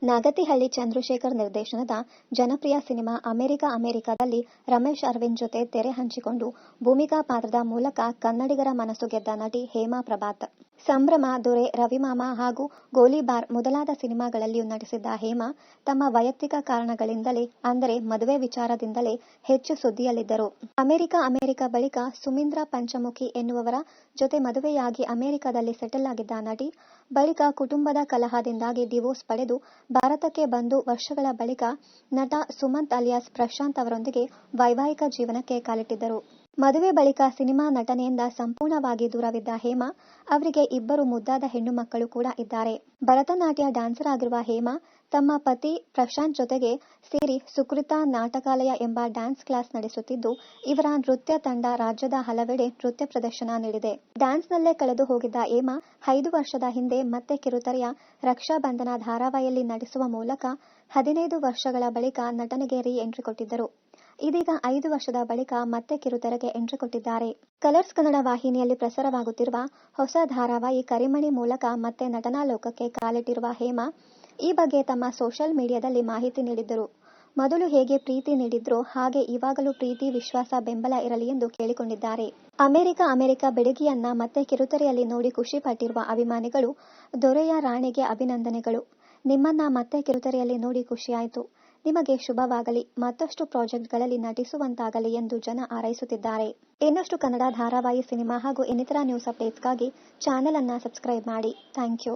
ನಾಗತಿಹಳ್ಳಿ ಚಂದ್ರಶೇಖರ್ ನಿರ್ದೇಶನದ ಜನಪ್ರಿಯ ಸಿನಿಮಾ ಅಮೆರಿಕದಲ್ಲಿ ರಮೇಶ್ ಅರವಿಂದ್ ಜೊತೆ ತೆರೆ ಹಂಚಿಕೊಂಡು ಭೂಮಿಕಾ ಪಾತ್ರದ ಮೂಲಕ ಕನ್ನಡಿಗರ ಮನಸ್ಸು ಗೆದ್ದ ನಟಿ ಹೇಮಾ ಪ್ರಭಾತ್. ಸಂಭ್ರಮ, ದೊರೆ, ರವಿಮಾಮ ಹಾಗೂ ಗೋಲಿಬಾರ್ ಮೊದಲಾದ ಸಿನಿಮಾಗಳಲ್ಲಿಯೂ ನಟಿಸಿದ್ದ ಹೇಮಾ ತಮ್ಮ ವೈಯಕ್ತಿಕ ಕಾರಣಗಳಿಂದಲೇ ಅಂದರೆ ಮದುವೆ ವಿಚಾರದಿಂದಲೇ ಹೆಚ್ಚು ಸುದ್ದಿಯಲ್ಲಿದ್ದರು. ಅಮೆರಿಕ ಬಳಿಕ ಸುಮಿಂದ್ರಾ ಪಂಚಮುಖಿ ಎನ್ನುವವರ ಜೊತೆ ಮದುವೆಯಾಗಿ ಅಮೆರಿಕದಲ್ಲಿ ಸೆಟಲ್ ಆಗಿದ್ದ ನಟಿ, ಬಳಿಕ ಕುಟುಂಬದ ಕಲಹದಿಂದಾಗಿ ಡಿವೋರ್ಸ್ ಪಡೆದು ಭಾರತಕ್ಕೆ ಬಂದು ವರ್ಷಗಳ ಬಳಿಕ ನಟ ಸುಮಂತ್ ಅಲಿಯಾಸ್ ಪ್ರಶಾಂತ್ ಅವರೊಂದಿಗೆ ವೈವಾಹಿಕ ಜೀವನಕ್ಕೆ ಕಾಲಿಟ್ಟಿದ್ದರು. ಮದುವೆ ಬಳಿಕ ಸಿನಿಮಾ ನಟನೆಯಿಂದ ಸಂಪೂರ್ಣವಾಗಿ ದೂರವಿದ್ದ ಹೇಮಾ ಅವರಿಗೆ ಇಬ್ಬರು ಮುದ್ದಾದ ಹೆಣ್ಣು ಮಕ್ಕಳು ಕೂಡ ಇದ್ದಾರೆ. ಭರತನಾಟ್ಯ ಡ್ಯಾನ್ಸರ್ ಆಗಿರುವ ಹೇಮಾ ತಮ್ಮ ಪತಿ ಪ್ರಶಾಂತ್ ಜೊತೆಗೆ ಸೇರಿ ಸುಕೃತ ನಾಟಕಾಲಯ ಎಂಬ ಡ್ಯಾನ್ಸ್ ಕ್ಲಾಸ್ ನಡೆಸುತ್ತಿದ್ದು, ಇವರ ನೃತ್ಯ ತಂಡ ರಾಜ್ಯದ ಹಲವೆಡೆ ನೃತ್ಯ ಪ್ರದರ್ಶನ ನೀಡಿದೆ. ಡ್ಯಾನ್ಸ್ನಲ್ಲೇ ಕಳೆದು ಹೋಗಿದ್ದ ಹೇಮಾ 5 ವರ್ಷದ ಹಿಂದೆ ಮತ್ತೆ ಕಿರುತೆರೆಯ ರಕ್ಷಾಬಂಧನ ಧಾರಾವಾಹಿಯಲ್ಲಿ ನಟಿಸುವ ಮೂಲಕ 15 ವರ್ಷಗಳ ಬಳಿಕ ನಟನೆಗೆ ರೀ ಎಂಟ್ರಿ ಕೊಟ್ಟಿದ್ದರು. ಇದೀಗ 5 ವರ್ಷದ ಬಳಿಕ ಮತ್ತೆ ಕಿರುತೆರೆಗೆ ಎಂಟ್ರಿ ಕೊಟ್ಟಿದ್ದಾರೆ. ಕಲರ್ಸ್ ಕನ್ನಡ ವಾಹಿನಿಯಲ್ಲಿ ಪ್ರಸಾರವಾಗುತ್ತಿರುವ ಹೊಸ ಧಾರಾವಾಹಿ ಕರಿಮಣಿ ಮೂಲಕ ಮತ್ತೆ ನಟನಾ ಲೋಕಕ್ಕೆ ಕಾಲಿಟ್ಟಿರುವ ಹೇಮಾ ಈ ಬಗ್ಗೆ ತಮ್ಮ ಸೋಷಿಯಲ್ ಮೀಡಿಯಾದಲ್ಲಿ ಮಾಹಿತಿ ನೀಡಿದ್ದರು. ಮೊದಲು ಹೇಗೆ ಪ್ರೀತಿ ನೀಡಿದ್ರೋ ಹಾಗೆ ಇವಾಗಲೂ ಪ್ರೀತಿ, ವಿಶ್ವಾಸ, ಬೆಂಬಲ ಇರಲಿ ಎಂದು ಕೇಳಿಕೊಂಡಿದ್ದಾರೆ. ಅಮೆರಿಕ ಬೆಡಗಿಯನ್ನ ಮತ್ತೆ ಕಿರುತೆರೆಯಲ್ಲಿ ನೋಡಿ ಖುಷಿ ಪಟ್ಟಿರುವ ಅಭಿಮಾನಿಗಳು, ದೊರೆಯ ರಾಣಿಗೆ ಅಭಿನಂದನೆಗಳು. ನಿಮ್ಮನ್ನ ಮತ್ತೆ ಕಿರುತೆರೆಯಲ್ಲಿ ನೋಡಿ ಖುಷಿಯಾಯಿತು. ನಿಮಗೆ ಶುಭವಾಗಲಿ. ಮತ್ತಷ್ಟು ಪ್ರಾಜೆಕ್ಟ್ಗಳಲ್ಲಿ ನಟಿಸುವಂತಾಗಲಿ ಎಂದು ಜನ ಹಾರೈಸುತ್ತಿದ್ದಾರೆ. ಇನ್ನಷ್ಟು ಕನ್ನಡ ಧಾರಾವಾಹಿ, ಸಿನಿಮಾ ಹಾಗೂ ಇನ್ನಿತರ ನ್ಯೂಸ್ ಅಪ್ಡೇಟ್ಸ್ಗಾಗಿ ಚಾನೆಲ್ ಅನ್ನ ಸಬ್ಸ್ಕ್ರೈಬ್ ಮಾಡಿ. Thank you.